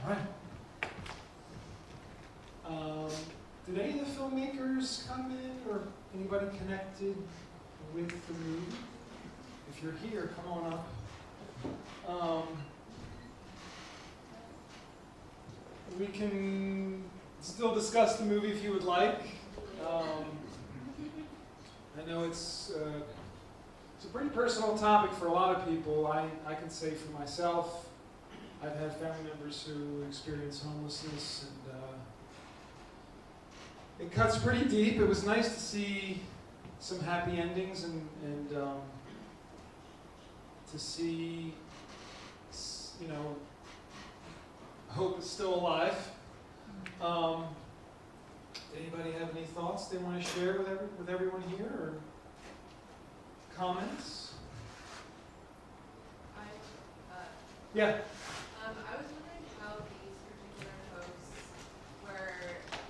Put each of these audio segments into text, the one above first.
Hi. Did any of the filmmakers come in, or anybody connected with the movie? If you're here, come on up. We can still discuss the movie if you would like. I know it's a pretty personal topic for a lot of people. I can say for myself, I've had family members who experience homelessness, and it cuts pretty deep. It was nice to see some happy endings and to see, you know, hope is still alive. Anybody have any thoughts they want to share with everyone here, or comments? Yeah. I was wondering how these particular folks were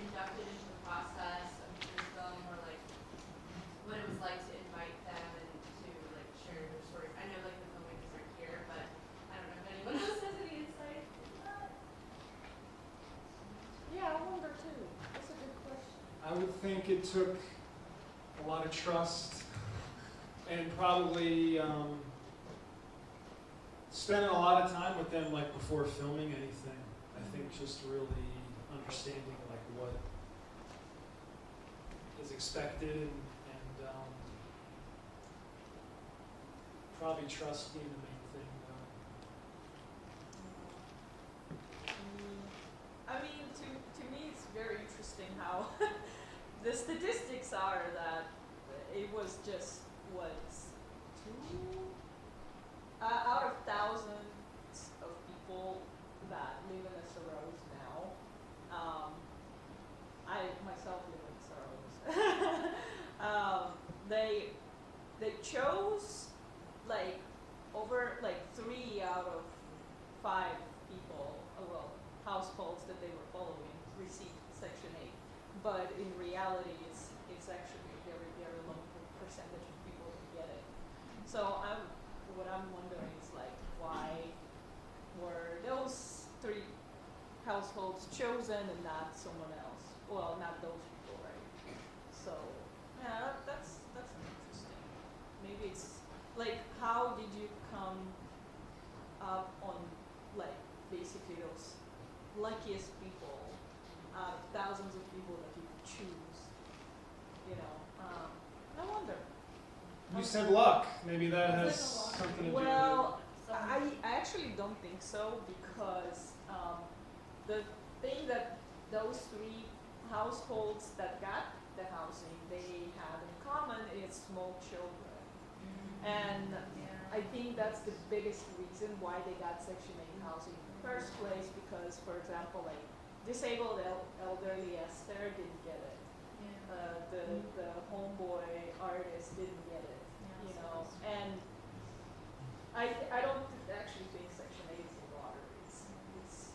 inducted into the process of the film, or like what it was like to invite them and to like share their stories. I know like the filmmakers are here, but I don't know if anyone else has any insight into that. Yeah, I wonder too. That's a good question. I would think it took a lot of trust and probably spending a lot of time with them, like before filming anything. I think just really understanding like what is expected and probably trust being the main thing. I mean, to me, it's very interesting how the statistics are that it was just two out of thousands of people that live in Saros now. I myself live in Saros. They chose like over like 3 out of 5 people, households that they were following received Section 8, but in reality, it's actually a very, very low percentage of people who get it. So what I'm wondering is like, why were those 3 households chosen and not someone else? Well, not those people, right? So yeah, that's interesting. Maybe it's like, how did you come up on like basically those luckiest people out of thousands of people that you could choose? You know, I wonder. You said luck. Maybe that has It's like a something to do with it. Well, I actually don't think so, because the thing that those 3 households that got the housing, they have in common is small children. And I think that's the biggest reason why they got Section 8 housing in the first place, because, for example, like disabled elderly Esther didn't get it. The homeboy artist didn't get it, you know. And I don't actually think Section 8 is a lottery. It's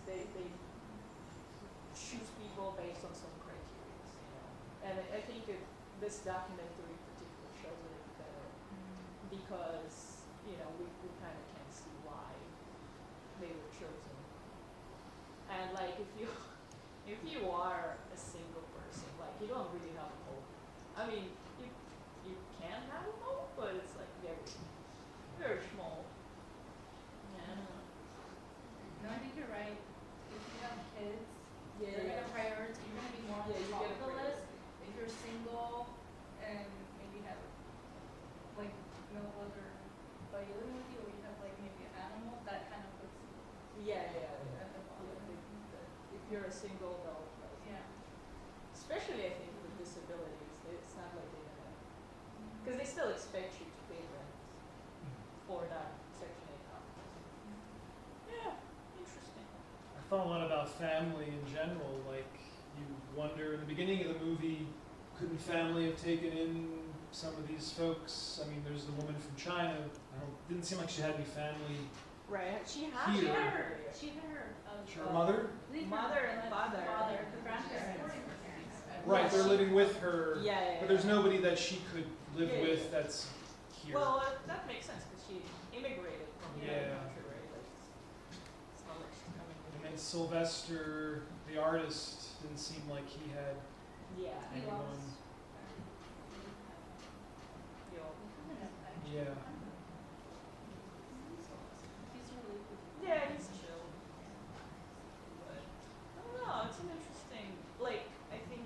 they choose people based on some criteria, you know. And I think this documentary in particular shows it better, because, you know, we kind of can't see why they were chosen. And like, if you are a single person, like, you don't really have a hope. I mean, you can have a hope, but it's like very, very small. Yeah. No, I think you're right. If you have kids, Yeah. you're gonna prioritize. You're gonna be more on Yeah, the you top get of the priority. list. If you're single and maybe have like no other buddy living with you, or you have like maybe an animal, that kind of puts you Yeah. at the bottom. If you're a single adult, like, Yeah. especially I think with disabilities, it's not like they're gonna, because they still expect you to pay rent for that Section 8 house. Yeah, interesting. I thought a lot about family in general. Like, you wonder in the beginning of the movie, couldn't family have taken in some of these folks? I mean, there's the woman from China. Didn't seem like she had any family. Right. She had Here. her. She had her Her mother? Mother and father. the grandparents. Right, they're living with her. Yeah. But there's nobody that she could live Yeah. with that's here. Well, that makes sense, because she immigrated from the Yeah. country, right? Like, it's not like she's coming with And Sylvester, the artist, didn't seem like he had Yeah. anyone. Yeah. Yeah, he's chill. But I don't know, it's an interesting, like, I think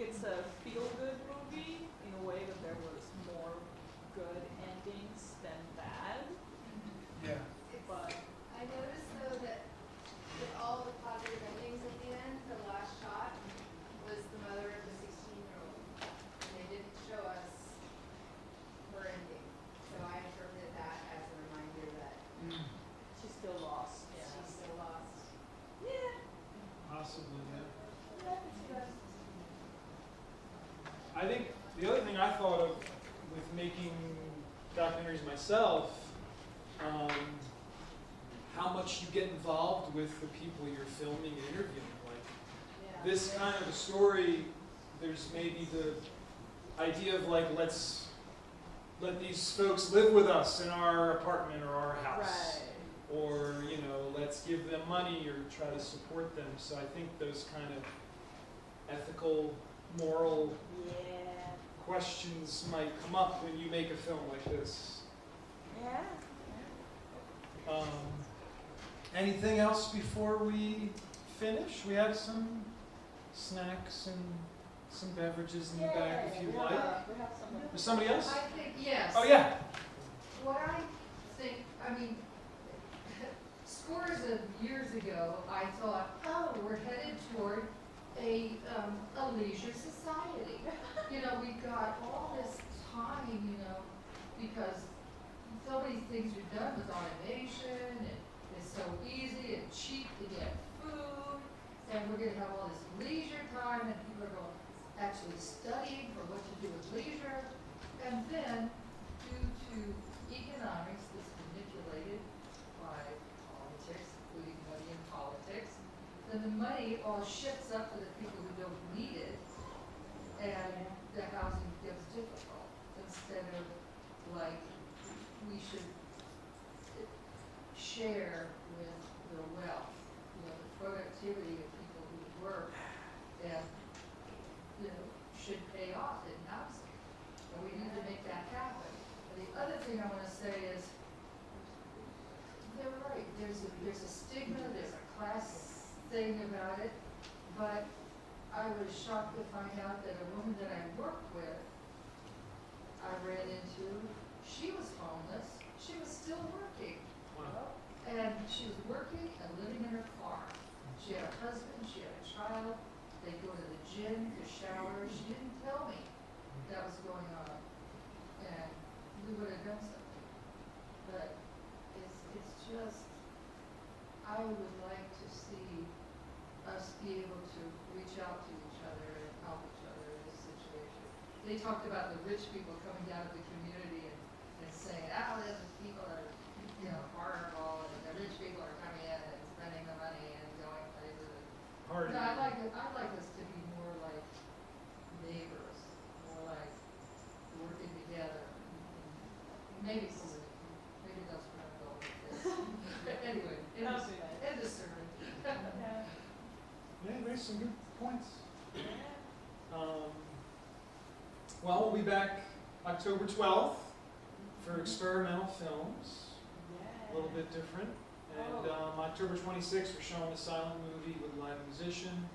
it's a feel-good movie in a way that there was more good endings than bad, Yeah. but I noticed though that with all the positive endings at the end, the last shot was the mother of the 16-year-old. And they didn't show us her ending. So I interpreted that as a reminder that she's still lost. Yeah. she's still lost. Yeah. Possibly, yeah. Yeah, I can see that. I think the other thing I thought of with making documentaries myself, how much you get involved with the people you're filming and interviewing. Like Yeah. this kind of a story, there's maybe the idea of like, let's let these folks live with us in our apartment or our house. Right. Or, you know, let's give them money or try to support them. So I think those kind of ethical, moral Yeah. questions might come up when you make a film like this. Yeah. Anything else before we finish? We have some snacks and some beverages in the back if you like. We have some. There's somebody else? I think, yes. Oh, yeah. What I think, I mean, scores of years ago, I thought, oh, we're headed toward a leisure society. You know, we've got all this time, you know, because so many things are done with automation, and it's so easy and cheap to get food, and we're gonna have all this leisure time, and people are going, actually studying for what to do with leisure. And then, due to economics that's manipulated by politics, including money in politics, then the money all shifts up to the people who don't need it, and the housing gets difficult, instead of like, we should share with the wealth, you know, the productivity of people who work, and, you know, should pay off in housing. And we need to make that happen. And the other thing I wanna say is, they're right, there's a stigma, there's a class thing about it, but I was shocked to find out that a woman that I worked with, I ran into, she was homeless, she was still working. Wow. And she was working and living in her car. She had a husband, she had a child, they go to the gym, to shower, she didn't tell me that was going on. And we would have done something. But it's just, I would like to see us be able to reach out to each other and help each other in this situation. They talked about the rich people coming down to the community and saying, oh, there's people that are, you know, horrible, and the rich people are coming in and spending the money and going places. Hard. No, I'd like us to be more like neighbors, more like working together. Maybe that's where I'm going with this. But anyway, end of sermon. Yeah. Yeah, there's some good points. Well, we'll be back October 12th for experimental films, a little bit different. And October 26th, we're showing a silent movie with a live musician.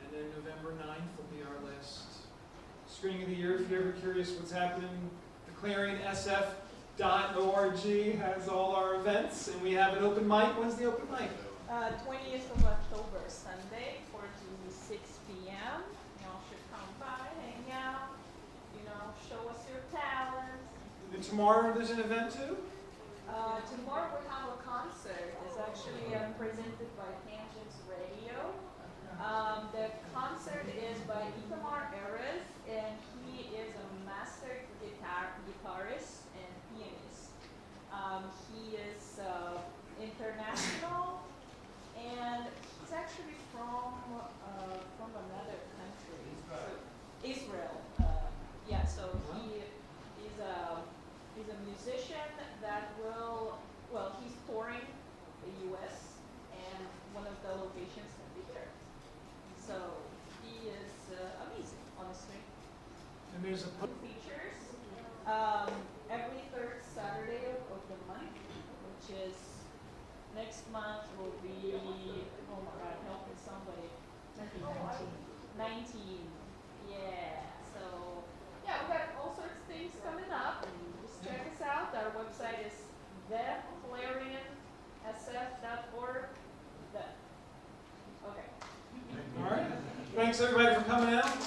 And then November 9th will be our last screening of the year. If you're ever curious what's happening, the ClarionSF.org has all our events. And we have an open mic. When's the open mic? 20th of October, Sunday, 4 to 6 p.m. Y'all should come by, hang out, you know, show us your talent. And tomorrow there's an event too? Tomorrow we have a concert. It's actually presented by Tangents Radio. The concert is by Immerses, and he is a master guitarist and pianist. He is international, and he's actually from another country. Israel. Yeah, so he's a musician that he's touring the U.S. the locations can be here. So he is amazing, honestly. And there's a New features every third Saturday of the month, which is next month will be, oh my God, help me somebody. 19. Yeah. So yeah, we got all sorts of things coming up. Just check us out. Our website is theclarionsf.org. Okay. All right. Thanks everybody for coming out.